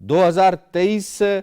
2023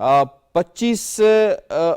25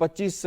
25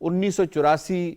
1984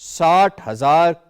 60,000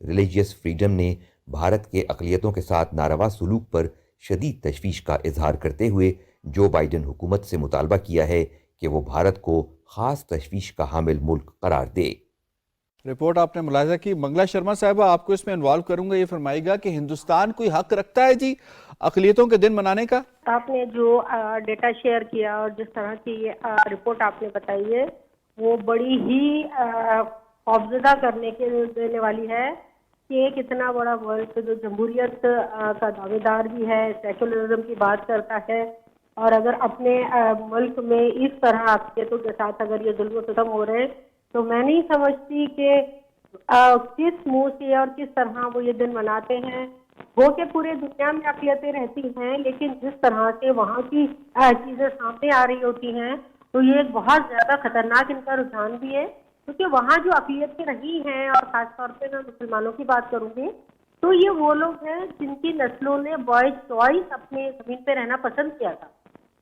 religious freedom نے بھارت کے اقلیتوں کے ساتھ ناروا سلوک پر شدید تشویش کا اظہار کرتے ہوئے جو بائیڈن حکومت سے مطالبہ کیا ہے کہ وہ بھارت کو خاص تشویش کا حامل ملک قرار دے۔ رپورٹ آپ نے ملاحظہ کی۔ منگلا شرما صاحبہ، آپ کو اس میں انوالو کروں گا، یہ فرمائے گا کہ ہندوستان کوئی حق رکھتا ہے جی اقلیتوں کے دن منانے کا؟ آپ نے جو ڈیٹا شیئر کیا اور جس طرح کی رپورٹ آپ نے بتائی ہے وہ بڑی ہی خوفزدہ کرنے کے دینے والی ہے کہ ایک اتنا بڑا ملک جو جمہوریت کا دعوے دار بھی ہے، سیکولرزم کی بات کرتا ہے، اور اگر اپنے ملک میں اس طرح اقلیتوں کے ساتھ اگر یہ ظلم و ستم ہو رہے تو میں نہیں سمجھتی کہ کس منہ سے اور کس طرح وہ یہ دن مناتے ہیں۔ وہ کہ پورے دنیا میں اقلیتیں رہتی ہیں، لیکن جس طرح سے وہاں کی چیزیں سامنے آ رہی ہوتی ہیں تو یہ ایک بہت زیادہ خطرناک ان کا رجحان بھی ہے، کیونکہ وہاں جو اقلیتیں رہی ہیں، اور خاص طور پہ میں مسلمانوں کی بات کروں گی تو یہ وہ لوگ ہیں جن کی نسلوں نے بائی چوائس اپنے زمین پہ رہنا پسند کیا تھا۔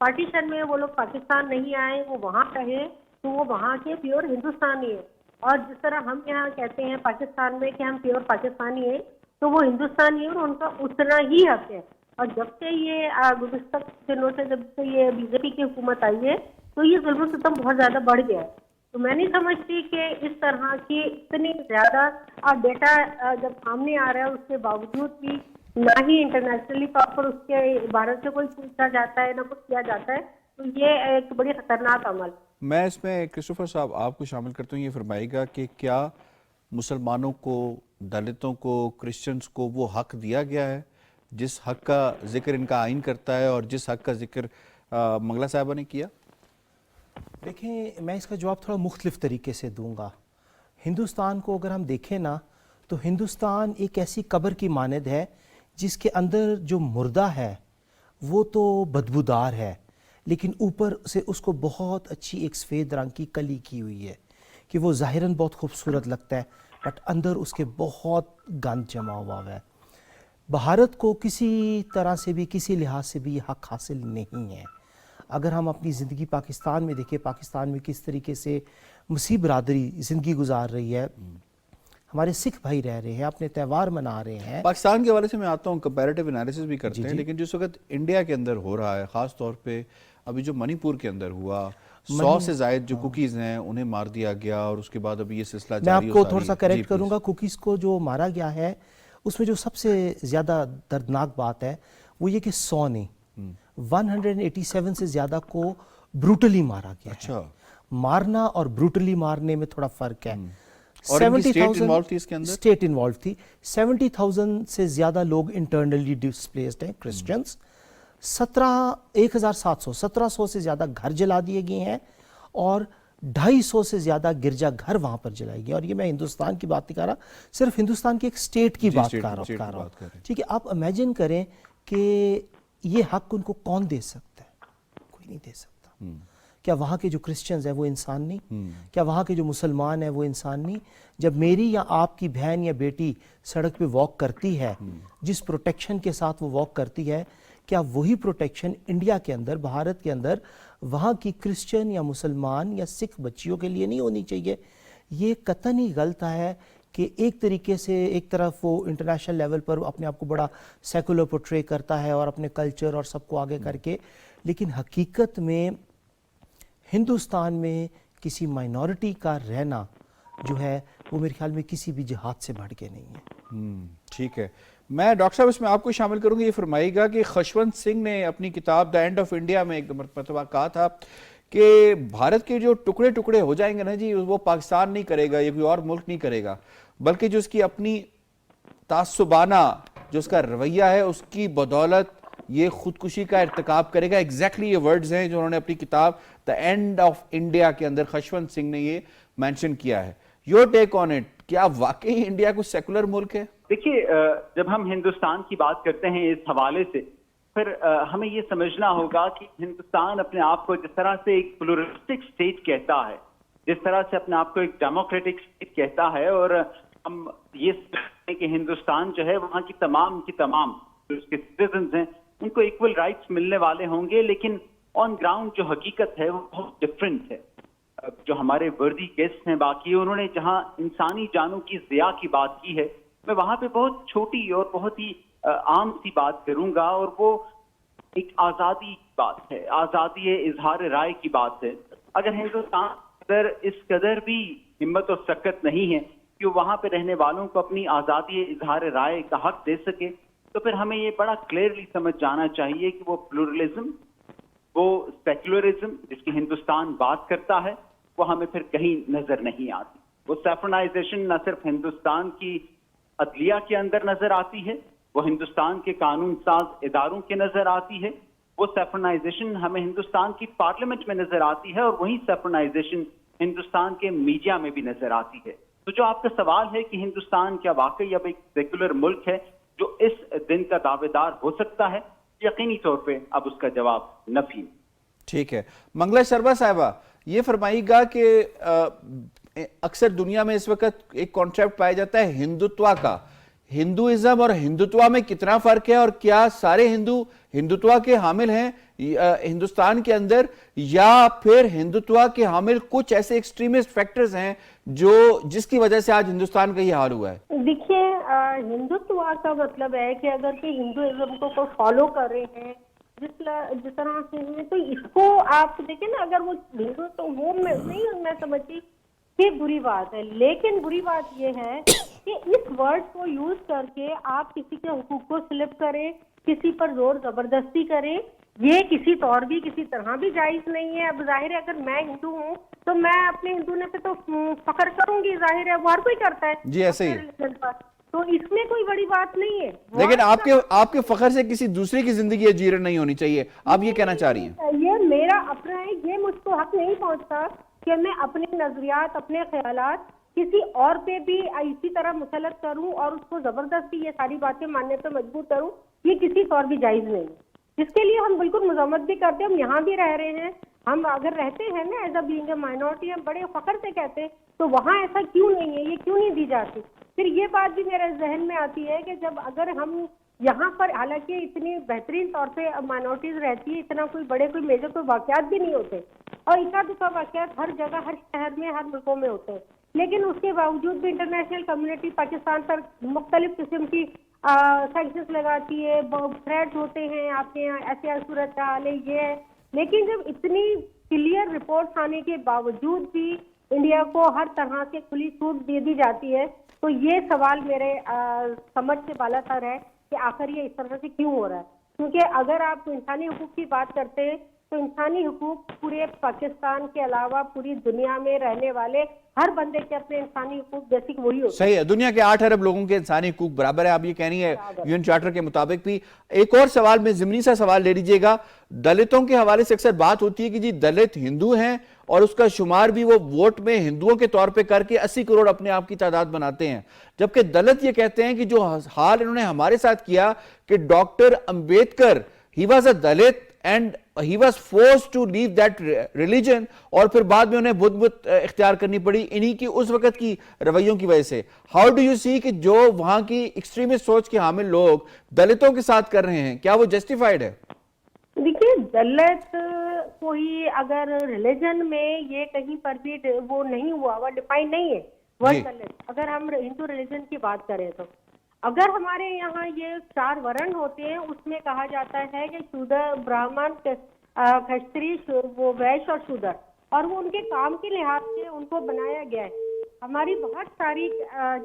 پارٹیشن میں وہ لوگ پاکستان نہیں آئے، وہ وہاں رہے تو وہ وہاں کے پیور ہندوستانی ہیں، اور جس طرح ہم یہاں کہتے ہیں پاکستان میں کہ ہم پیور پاکستانی ہیں تو وہ ہندوستانی ہیں اور ان کا اتنا ہی حق ہے۔ اور جب سے یہ گزشتہ دنوں سے جب سے یہ بی جے پی کی حکومت آئی ہے تو یہ ظلم و ستم بہت زیادہ بڑھ گیا ہے۔ تو میں نہیں سمجھتی کہ اس طرح کی اتنی زیادہ ڈیٹا جب سامنے آ رہا ہے اس کے باوجود بھی نہ ہی انٹرنیشنلی طور پر اس کے عبارت سے کوئی پوچھا جاتا ہے، نہ کچھ کیا جاتا ہے، تو یہ ایک بڑی خطرناک عمل۔ میں اس میں کرسٹوفر صاحب آپ کو شامل کرتا ہوں، یہ فرمائے گا کہ کیا مسلمانوں کو، دلتوں کو، کرسچنز کو وہ حق دیا گیا ہے جس حق کا ذکر ان کا آئین کرتا ہے اور جس حق کا ذکر منگلا صاحبہ نے کیا؟ دیکھیں، میں اس کا جواب تھوڑا مختلف طریقے سے دوں گا۔ ہندوستان کو اگر ہم دیکھیں نا تو ہندوستان ایک ایسی قبر کی مانند ہے جس کے اندر جو مردہ ہے وہ تو بدبودار ہے، لیکن اوپر سے اس کو بہت اچھی ایک سفید رنگ کی کلی کی ہوئی ہے کہ وہ ظاہراً بہت خوبصورت لگتا ہے، بٹ اندر اس کے بہت گند جمع ہوا ہے۔ بھارت کو کسی طرح سے بھی، کسی لحاظ سے بھی یہ حق حاصل نہیں ہے۔ اگر ہم اپنی زندگی پاکستان میں دیکھیں، پاکستان میں کس طریقے سے مسیح برادری زندگی گزار رہی ہے، ہمارے سکھ بھائی رہ رہے ہیں، اپنے تہوار منا رہے ہیں۔ پاکستان کے حوالے سے میں آتا ہوں، کمپیریٹیو انالیسس بھی کرتے ہیں، لیکن جس وقت انڈیا کے اندر ہو رہا ہے، خاص طور پہ ابھی جو منی پور کے اندر ہوا، 100 سے زائد جو کوکیز ہیں انہیں مار دیا گیا، اور اس کے بعد ابھی یہ سلسلہ میں جاری آپ کو تھوڑا سا کریکٹ کروں گا، کوکیز کو جو مارا گیا ہے اس میں جو سب سے زیادہ دردناک بات ہے وہ یہ کہ 100 نہیں، 187 سے زیادہ کو بروٹلی مارا گیا ہے۔ مارنا اور بروٹلی مارنے میں تھوڑا فرق ہے۔ اور ان کی سٹیٹ انوالو تھی اس کے اندر؟ سٹیٹ انوالو تھی۔ 70,000 سے زیادہ لوگ انٹرنلی ڈسپلیسڈ ہیں کرسچنز۔ 1700 سے زیادہ گھر جلا دیے گئے ہیں، اور 250 سے زیادہ گرجا گھر وہاں پر جلائے گئے۔ اور یہ میں ہندوستان کی بات نہیں کر رہا، صرف ہندوستان کی ایک سٹیٹ کی بات کر رہا ہوں۔ ٹھیک ہے، آپ امیجن کریں کہ یہ حق ان کو کون دے سکتا ہے؟ کوئی نہیں دے سکتا۔ کیا وہاں کے جو کرسچنز ہیں وہ انسان نہیں؟ کیا وہاں کے جو مسلمان ہیں وہ انسان نہیں؟ جب میری یا آپ کی بہن یا بیٹی سڑک پہ واک کرتی ہے، جس پروٹیکشن کے ساتھ وہ واک کرتی ہے، کیا وہی پروٹیکشن انڈیا کے اندر، بھارت کے اندر وہاں کی کرسچن یا مسلمان یا سکھ بچیوں کے لیے نہیں ہونی چاہیے؟ یہ قطعاً ہی غلط ہے کہ ایک طریقے سے ایک طرف وہ انٹرنیشنل لیول پر اپنے آپ کو بڑا سیکولر پورٹرے کرتا ہے اور اپنے کلچر اور سب کو آگے کر کے، لیکن حقیقت میں ہندوستان میں کسی مائنورٹی کا رہنا جو ہے وہ میرے خیال میں کسی بھی جہاد سے بڑھ کے نہیں ہے۔ ٹھیک ہے، میں ڈاکٹر صاحب اس میں آپ کو شامل کروں گا۔ یہ فرمائیے گا کہ خشونت سنگھ نے اپنی کتاب دا اینڈ آف انڈیا میں ایک مرتبہ کہا تھا کہ بھارت کے جو ٹکڑے ٹکڑے ہو جائیں گے نا جی، وہ پاکستان نہیں کرے گا، یہ کوئی اور ملک نہیں کرے گا، بلکہ جو اس کی اپنی تعصبانہ جو اس کا رویہ ہے اس کی بدولت یہ خودکشی کا ارتکاب کرے گا۔ ایگزیکٹلی یہ ورڈز ہیں جو انہوں نے اپنی کتاب دا اینڈ آف انڈیا کے اندر خشونت سنگھ نے یہ مینشن کیا ہے۔ یور ٹیک آن اٹ، کیا واقعی انڈیا کوئی سیکولر ملک ہے؟ دیکھیے، جب ہم ہندوستان کی بات کرتے ہیں اس حوالے سے، پھر ہمیں یہ سمجھنا ہوگا کہ ہندوستان اپنے آپ کو جس طرح سے ایک پلورلسٹک اسٹیٹ کہتا ہے، جس طرح سے اپنے آپ کو ایک ڈیموکریٹک اسٹیٹ کہتا ہے، اور ہم یہ سمجھتے ہیں کہ ہندوستان جو ہے وہاں کی تمام جو اس کے سٹیزنز ہیں ان کو ایکول رائٹس ملنے والے ہوں گے، لیکن آن گراؤنڈ جو حقیقت ہے وہ بہت ڈفرینٹ ہے۔ جو ہمارے وردی گیسٹ ہیں باقی، انہوں نے جہاں انسانی جانوں کی ضیاع کی بات کی ہے، میں وہاں پہ بہت چھوٹی اور بہت ہی عام سی بات کروں گا، اور وہ ایک آزادی کی بات ہے، آزادی اظہار رائے کی بات ہے. اگر ہندوستان اندر اس قدر بھی ہمت اور سکت نہیں ہے کہ وہاں پہ رہنے والوں کو اپنی آزادی اظہار رائے کا حق دے سکے، تو پھر ہمیں یہ بڑا کلیئرلی سمجھ جانا چاہیے کہ وہ پلورلزم، وہ سیکولرزم جس کی ہندوستان بات کرتا ہے، وہ ہمیں پھر کہیں نظر نہیں آتی. وہ سیفرنائزیشن نہ صرف ہندوستان کی عدلیہ کے اندر نظر آتی ہے، وہ ہندوستان کے قانون ساز اداروں کے نظر آتی ہے، وہ سیفرنائزیشن ہمیں ہندوستان کی پارلیمنٹ میں نظر آتی ہے، اور وہی سیفرنائزیشن ہندوستان کے میڈیا میں بھی نظر آتی ہے. تو جو آپ کا سوال ہے کہ ہندوستان کیا واقعی اب ایک سیکولر ملک ہے جو اس دن کا دعوے دار ہو سکتا ہے، یقینی طور پہ اب اس کا جواب نفی. ٹھیک ہے. منگلا شرما صاحبہ، یہ فرمائیے گا کہ اکثر دنیا میں اس وقت ایک کانسیپٹ پایا جاتا ہے ہندوتوا کا. ہندوازم اور ہندوتوا میں کتنا فرق ہے، اور کیا سارے ہندو ہندوتوا کے حامل ہیں ہندوستان کے اندر، یا پھر ہندوتوا کے حامل کچھ ایسے ایکسٹریمسٹ فیکٹرز ہیں جس کی وجہ سے آج ہندوستان کا یہ حال ہوا ہے؟ دیکھیے، ہندوتوا کا مطلب ہے کہ اگر کہ ہندوازم کو کوئی فالو کر رہے ہیں جس طرح سے، تو اس کو آپ دیکھیں نا، اگر وہ ہندو تو وہ نہیں، میں سمجھتی کہ بری بات ہے. لیکن بری بات یہ ہے کہ اس ورڈ کو یوز کر کے آپ کسی کے حقوق کو سلپ کریں، کسی پر زور زبردستی کریں، یہ کسی طور بھی کسی طرح بھی جائز نہیں ہے. اب ظاہر ہے اگر میں ہندو ہوں تو میں اپنے ہندو نے پہ تو فخر کروں گی، ظاہر ہے وہ ہر کوئی کرتا ہے جی ایسے ہی، تو اس میں کوئی بڑی بات نہیں ہے. لیکن آپ کے فخر سے کسی دوسرے کی زندگی اجیرن نہیں ہونی چاہیے، آپ یہ کہنا چاہ رہی ہیں؟ یہ میرا اپنا ہے، یہ مجھ کو حق نہیں پہنچتا کہ میں اپنے نظریات، اپنے خیالات کسی اور پہ بھی اسی طرح مسلط کروں اور اس کو زبردستی یہ ساری باتیں ماننے پہ مجبور کروں. یہ کسی طور بھی جائز نہیں ہے، جس کے لیے ہم بالکل مذمت بھی کرتے ہیں. ہم یہاں بھی رہ رہے ہیں، ہم اگر رہتے ہیں نا as a being a minority, ہم بڑے فخر سے کہتے ہیں، تو وہاں ایسا کیوں نہیں ہے، یہ کیوں نہیں دی جاتی؟ پھر یہ بات بھی میرے ذہن میں آتی ہے کہ جب اگر ہم یہاں پر، حالانکہ اتنی بہترین طور پہ مائنورٹیز رہتی ہے، اتنا کوئی بڑے کوئی میجر کوئی واقعات بھی نہیں ہوتے، اور اتنا دفعہ واقعات ہر جگہ، ہر شہر میں، ہر ملکوں میں ہوتے ہیں، لیکن اس کے باوجود بھی انٹرنیشنل کمیونٹی پاکستان پر مختلف قسم کی سینکشنز لگاتی ہے، تھریٹس ہوتے ہیں، آپ کے یہاں ایسے صورت حال ہے، یہ ہے. لیکن جب اتنی کلیئر رپورٹس آنے کے باوجود بھی انڈیا کو ہر طرح سے کھلی چھوٹ دے دی جاتی ہے، تو یہ سوال میرے سمجھ سے بالا تر ہے کہ آخر یہ اس طرح سے کیوں ہو رہا ہے. کیونکہ اگر آپ انسانی حقوق کی بات کرتے ہیں تو انسانی حقوق پورے پاکستان کے علاوہ پوری دنیا میں رہنے والے ہر بندے کے اپنے انسانی حقوق بیسک وہی ہوتے ہیں. صحیح ہے، دنیا کے 8 ارب لوگوں کے انسانی حقوق برابر ہے، آپ یہ کہہ رہی ہیں یون چارٹر کے مطابق بھی. ایک اور سوال میں ضمنی سا سوال لے لیجئے گا. دلتوں کے حوالے سے اکثر بات ہوتی ہے کہ جی دلت ہندو ہیں اور اس کا شمار بھی وہ ووٹ میں ہندوؤں کے طور پہ کر کے 80 کروڑ اپنے آپ کی تعداد بناتے ہیں، جبکہ دلت یہ کہتے ہیں کہ جو حال انہوں نے ہمارے ساتھ کیا کہ doctor Ambedkar he was a Dalit and he was forced to leave that religion، اور پھر بعد میں انہیں بدھ مت اختیار کرنی پڑی انہی کی اس وقت کی رویوں کی وجہ سے. ہاؤ ڈو یو سی کہ جو وہاں کی ایکسٹریمسٹ سوچ کے حامل لوگ دلتوں کے ساتھ کر رہے ہیں، کیا وہ جسٹیفائیڈ ہے؟ دیکھیے، دلت کوئی اگر ریلیجن میں یہ کہیں پر بھی وہ نہیں ہوا، وہ ڈیفائن نہیں ہے ورڈ دلت. اگر ہم ہندو ریلیجن کی بات کریں تو اگر ہمارے یہاں یہ 4 ورن ہوتے ہیں، اس میں کہا جاتا ہے کہ شودر، برہمن، کھتری، وہ ویش اور شودر، اور وہ ان کے کام کے لحاظ سے ان کو بنایا گیا ہے. ہماری بہت ساری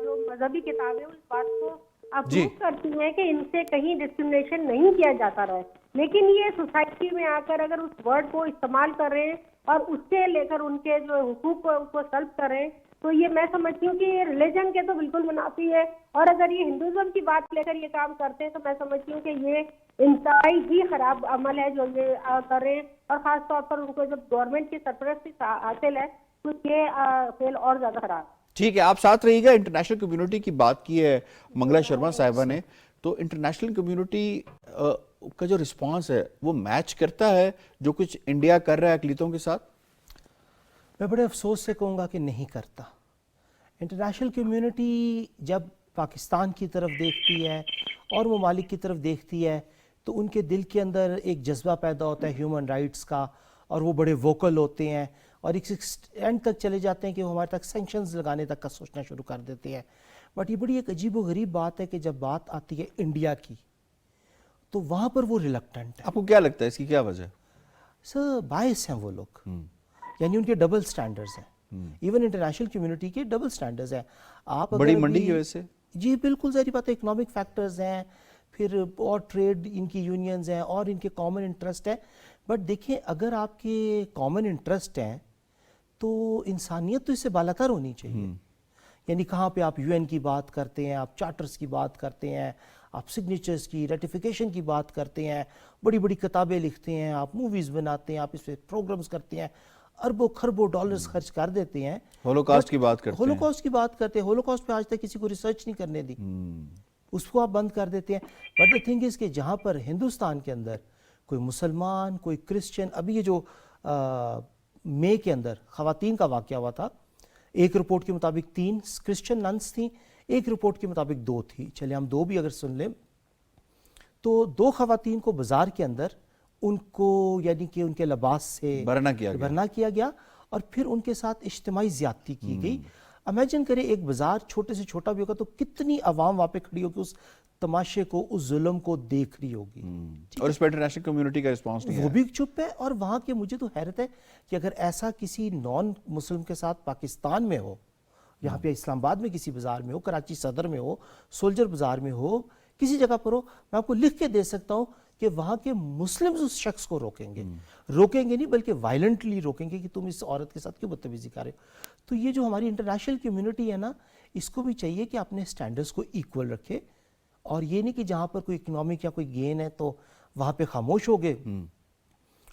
جو مذہبی کتابیں اس بات کو اپروو کرتی ہیں کہ ان سے کہیں ڈسکریمنیشن نہیں کیا جاتا رہا ہے، لیکن یہ سوسائٹی میں آ کر اگر اس ورڈ کو استعمال کر رہے ہیں اور اس سے لے کر ان کے جو حقوق کو سلب کر رہے ہیں، تو یہ میں سمجھتی ہوں کہ یہ ریلیجن کے تو بالکل منافی ہے. اور اگر یہ ہندوازم کی بات لے کر یہ کام کرتے ہیں تو میں سمجھتی ہوں کہ یہ انتہائی ہی خراب عمل ہے جو یہ کر رہے ہیں، اور خاص طور پر ان کو جب گورنمنٹ کی سرپرستی حاصل ہے تو یہ فیل اور زیادہ خراب. ٹھیک ہے، آپ ساتھ رہیے گا. انٹرنیشنل کمیونٹی کی بات کی ہے منگلا شرما صاحبہ نے، تو انٹرنیشنل کمیونٹی کا جو رسپانس ہے وہ میچ کرتا ہے جو کچھ انڈیا کر رہا ہے اقلیتوں کے ساتھ؟ میں بڑے افسوس سے کہوں گا کہ نہیں کرتا. انٹرنیشنل کمیونٹی جب پاکستان کی طرف دیکھتی ہے اور ممالک کی طرف دیکھتی ہے تو ان کے دل کے اندر ایک جذبہ پیدا ہوتا ہے ہیومن رائٹس کا، اور وہ بڑے ووکل ہوتے ہیں اور ایک اینڈ تک چلے جاتے ہیں کہ وہ ہمارے تک سینکشنز لگانے تک کا سوچنا شروع کر دیتے ہیں. بٹ یہ بڑی ایک عجیب و غریب بات ہے کہ جب بات آتی ہے انڈیا کی تو وہاں پر وہ ریلکٹنٹ ہے. آپ کو کیا لگتا ہے اس کی کیا وجہ ہے؟ سر باعث ہیں وہ لوگ, یعنی ان کے ڈبل سٹینڈرز ہیں. ایون انٹرنیشنل کمیونٹی کے ڈبل سٹینڈرز ہیں. آپ بڑی منڈی کی وجہ سے؟ جی بالکل ظاہری بات ہے, اکنامک فیکٹرز ہیں, پھر اور ٹریڈ ان کی یونینز ہیں, اور ان کے کامن انٹرسٹ ہیں. بٹ دیکھیں اگر آپ کے کامن انٹرسٹ ہیں تو انسانیت تو اس سے بالاتر ہونی چاہیے. یعنی کہاں پہ آپ یو این کی بات کرتے ہیں, آپ چارٹرز کی بات کرتے ہیں, آپ سگنیچرز کی ریٹیفیکیشن کی بات کرتے ہیں, بڑی بڑی کتابیں لکھتے ہیں, آپ موویز بناتے ہیں, آپ اس پہ پروگرامز کرتے ہیں, اربوں خربوں ڈالرز خرچ کر دیتے ہیں. ہولوکاسٹ کی بات کرتے ہیں. ہولوکاسٹ کی بات کرتے ہیں. ہولوکاسٹ پہ آج تک کسی کو ریسرچ نہیں کرنے دی, اس کو آپ بند کر دیتے ہیں. بٹ دا تھنگ از کہ جہاں پر ہندوستان کے اندر کوئی مسلمان, کوئی کرسچن, ابھی یہ جو مئی کے اندر خواتین کا واقعہ ہوا تھا, ایک رپورٹ کے مطابق 3 کرسچن ننس تھیں, ایک رپورٹ کے مطابق 2 تھی. چلے ہم 2 بھی اگر سن لیں تو 2 خواتین کو بازار کے اندر ان کو یعنی کہ ان کے لباس سے برہنہ کیا گیا اور پھر ان کے ساتھ اجتماعی زیادتی کی گئی. امیجن کریں ایک بازار چھوٹے سے چھوٹا بھی ہوگا تو کتنی عوام وہاں پہ کھڑی ہوگی, اس تماشے کو, اس ظلم کو دیکھ رہی ہوگی. اور اس پہ انٹرنیشنل کمیونٹی کا رسپانس نہیں ہے, وہ بھی چپ ہے. اور وہاں کے مجھے تو حیرت ہے کہ اگر ایسا کسی نان مسلم کے ساتھ پاکستان میں ہو, یہاں پہ اسلام آباد میں کسی بازار میں ہو, کراچی صدر میں ہو, سولجر بازار میں ہو, کسی جگہ پر ہو, میں آپ کو لکھ کے دے سکتا ہوں کہ وہاں کے مسلمز اس شخص کو روکیں گے نہیں بلکہ وائلنٹلی روکیں گے کہ تم اس عورت کے ساتھ کیوں بدتمیزی کر رہے ہو. تو یہ جو ہماری انٹرنیشنل کمیونٹی ہے نا, اس کو بھی چاہیے کہ اپنے سٹینڈرز کو ایکول رکھے, اور یہ نہیں کہ جہاں پر کوئی اکنامک یا کوئی گین ہے تو وہاں پہ خاموش ہو گئے,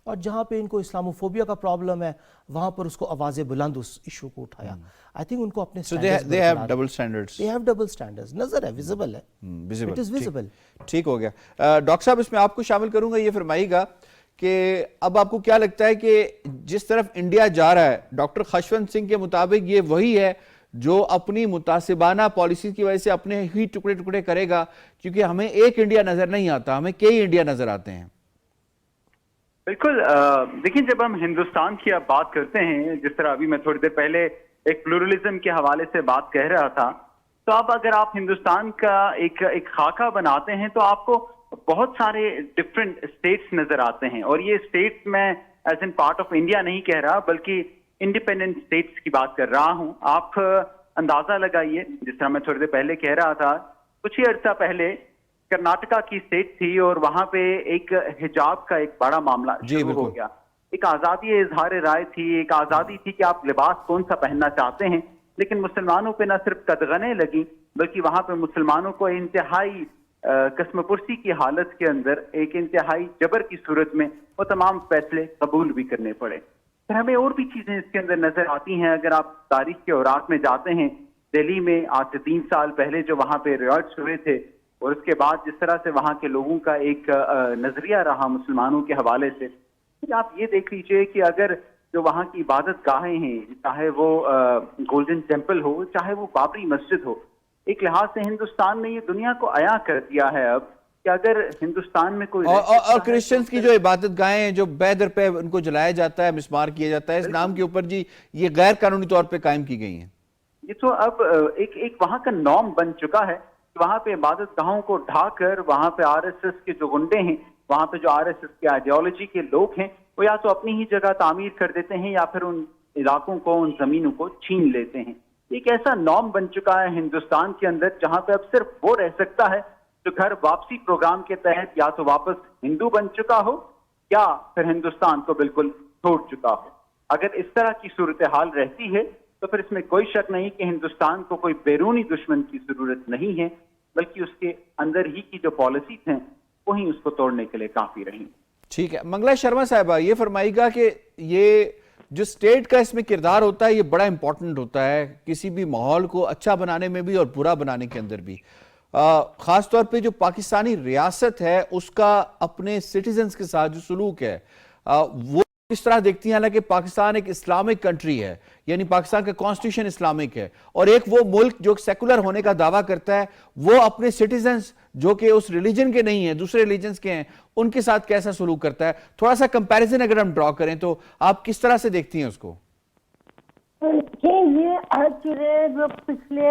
اور جہاں پہ ان کو اسلاموفوبیا کا پرابلم ہے وہاں پر اس کو آواز بلند اس ایشو کو اٹھایا. آئی تھنک ان کو اپنے they have double standards. they have double standards. نظر ہے, ویزیبل ہے, it is visible. ٹھیک ہو گیا. ڈاکٹر صاحب اس میں آپ کو شامل کروں گا, یہ فرمائیے گا کہ اب آپ کو کیا لگتا ہے کہ جس طرف انڈیا جا رہا ہے, ڈاکٹر خشونت سنگھ کے مطابق یہ وہی ہے جو اپنی متعصبانہ پالیسی کی وجہ سے اپنے ہی ٹکڑے ٹکڑے کرے گا, کیونکہ ہمیں ایک انڈیا نظر نہیں آتا, ہمیں کئی انڈیا نظر آتے ہیں. بالکل. دیکھیں جب ہم ہندوستان کی اب بات کرتے ہیں, جس طرح ابھی میں تھوڑی دیر پہلے ایک پلورلزم کے حوالے سے بات کہہ رہا تھا, تو اب اگر آپ ہندوستان کا ایک خاکہ بناتے ہیں تو آپ کو بہت سارے ڈفرینٹ اسٹیٹس نظر آتے ہیں. اور یہ اسٹیٹس میں as in part of India نہیں کہہ رہا بلکہ انڈیپینڈنٹ اسٹیٹس کی بات کر رہا ہوں. آپ اندازہ لگائیے, جس طرح میں تھوڑی دیر پہلے کہہ رہا تھا, کچھ ہی عرصہ پہلے کرناٹکا کی اسٹیٹ تھی اور وہاں پہ ایک حجاب کا ایک بڑا معاملہ شروع ہو گیا. ایک آزادی اظہار رائے تھی, ایک آزادی تھی کہ آپ لباس کون سا پہننا چاہتے ہیں, لیکن مسلمانوں پہ نہ صرف قدغنیں لگی بلکہ وہاں پہ مسلمانوں کو انتہائی قسم پرسی کی حالت کے اندر ایک انتہائی جبر کی صورت میں وہ تمام فیصلے قبول بھی کرنے پڑے. پھر ہمیں اور بھی چیزیں اس کے اندر نظر آتی ہیں. اگر آپ تاریخ کے اوراق میں جاتے ہیں, دہلی میں آج سے 3 سال پہلے جو وہاں پہ ریاٹس ہوئے تھے, اور اس کے بعد جس طرح سے وہاں کے لوگوں کا ایک نظریہ رہا مسلمانوں کے حوالے سے, آپ یہ دیکھ لیجئے کہ اگر جو وہاں کی عبادت گاہیں ہیں, چاہے وہ گولڈن ٹیمپل ہو, چاہے وہ بابری مسجد ہو, ایک لحاظ سے ہندوستان نے یہ دنیا کو عیاں کر دیا ہے اب کہ اگر ہندوستان میں کوئی اور کرسچنز کی جو عبادت گاہیں ہیں جو بے در پہ ان کو جلایا جاتا ہے, مسمار کیا جاتا ہے, اس نام کے اوپر جی یہ غیر قانونی طور پہ قائم کی گئی ہیں. یہ تو اب ایک وہاں کا نارم بن چکا ہے. وہاں پہ عبادت گاہوں کو ڈھا کر وہاں پہ آر ایس ایس کے جو گنڈے ہیں, وہاں پہ جو آر ایس ایس کے آئیڈیالوجی کے لوگ ہیں, وہ یا تو اپنی ہی جگہ تعمیر کر دیتے ہیں یا پھر ان علاقوں کو, ان زمینوں کو چھین لیتے ہیں. ایک ایسا نارم بن چکا ہے ہندوستان کے اندر جہاں پہ اب صرف وہ رہ سکتا ہے جو گھر واپسی پروگرام کے تحت یا تو واپس ہندو بن چکا ہو یا پھر ہندوستان کو بالکل چھوڑ چکا ہو. اگر اس طرح کی صورتحال رہتی ہے تو پھر اس میں کوئی شک نہیں کہ ہندوستان کو کوئی بیرونی دشمن کی ضرورت نہیں ہے, بلکہ اس کے اندر ہی کی جو پالیسیز ہیں وہی اس کو توڑنے کے لیے کافی رہیں. ٹھیک ہے. منگلا شرما صاحبہ یہ فرمائیے گا کہ یہ جو اسٹیٹ کا اس میں کردار ہوتا ہے یہ بڑا امپورٹنٹ ہوتا ہے کسی بھی ماحول کو اچھا بنانے میں بھی اور برا بنانے کے اندر بھی. خاص طور پہ جو پاکستانی ریاست ہے اس کا اپنے سٹیزنز کے ساتھ جو سلوک ہے وہ کس طرح دیکھتی ہیں؟ حالانکہ پاکستان ایک اسلامک کنٹری ہے, یعنی پاکستان کا کانسٹیٹیوشن اسلامک ہے, اور ایک وہ ملک جو سیکولر ہونے کا دعویٰ کرتا ہے وہ اپنے سٹیزنز جو کہ اس ریلیجن کے نہیں ہیں, دوسرے ریلیجنز کے ہیں, ان کے ساتھ کیسا سلوک کرتا ہے؟ تھوڑا سا کمپیریزن اگر ہم ڈرا کریں تو آپ کس طرح سے دیکھتی ہیں اس کو؟ یہ ہر چیزیں جو پچھلے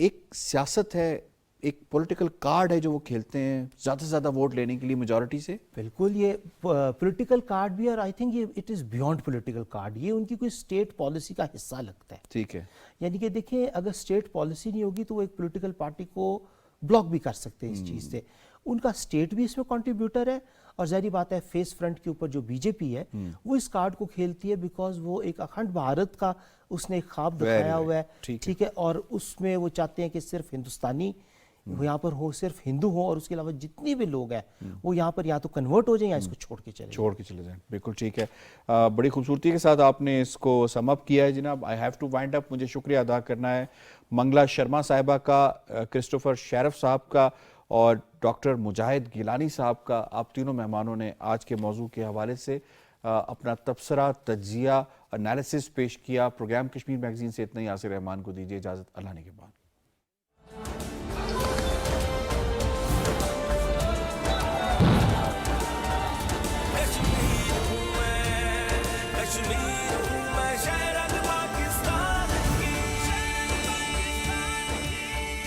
ایک سیاست ہے، ایک پولیٹیکل کارڈ ہے جو وہ کھیلتے ہیں زیادہ سے زیادہ ووٹ لینے کے لیے میجورٹی سے؟ بالکل، یہ پولیٹیکل کارڈ بھی، اور آئی تھنک یہ it is beyond political card, یہ ان کی کوئی اسٹیٹ پالیسی کا حصہ لگتا ہے. ٹھیک ہے. یعنی کہ دیکھیں اگر اسٹیٹ پالیسی نہیں ہوگی تو وہ ایک پولیٹیکل پارٹی کو بلاک بھی کر سکتے ہیں اس چیز سے. ان کا اسٹیٹ بھی اس میں کنٹریبیوٹر ہے، اور ظاہری بات ہے فیس فرنٹ کے اوپر جو بی جے پی ہے وہ اس کارڈ کو کھیلتی ہے بیکاز وہ ایک اکھنڈ بھارت کا اس نے ایک خواب دکھایا ہوا ہے. ٹھیک ہے، اور اس میں وہ چاہتے ہیں کہ صرف ہندوستانی یہاں پر ہو، صرف ہندو ہوں، اور اس کے علاوہ جتنی بھی لوگ ہیں وہ یہاں پر یا تو کنورٹ ہو جائیں یا اس کو چھوڑ کے چلے جائیں. بالکل ٹھیک ہے. بڑی خوبصورتی کے ساتھ آپ نے اس کو سم اپ کیا ہے جناب. آئی ہیو ٹو وائنڈ اپ. مجھے شکریہ ادا کرنا ہے منگلا شرما صاحبہ کا، کرسٹوفر شیرف صاحب کا، اور ڈاکٹر مجاہد گیلانی صاحب کا. آپ تینوں مہمانوں نے آج کے موضوع کے حوالے سے اپنا تبصرہ، تجزیہ، انالیسس پیش کیا. پروگرام کشمیر میگزین سے اتنا ہی. یاسر رحمان کو دیجیے اجازت. اللہ نے کے بعد.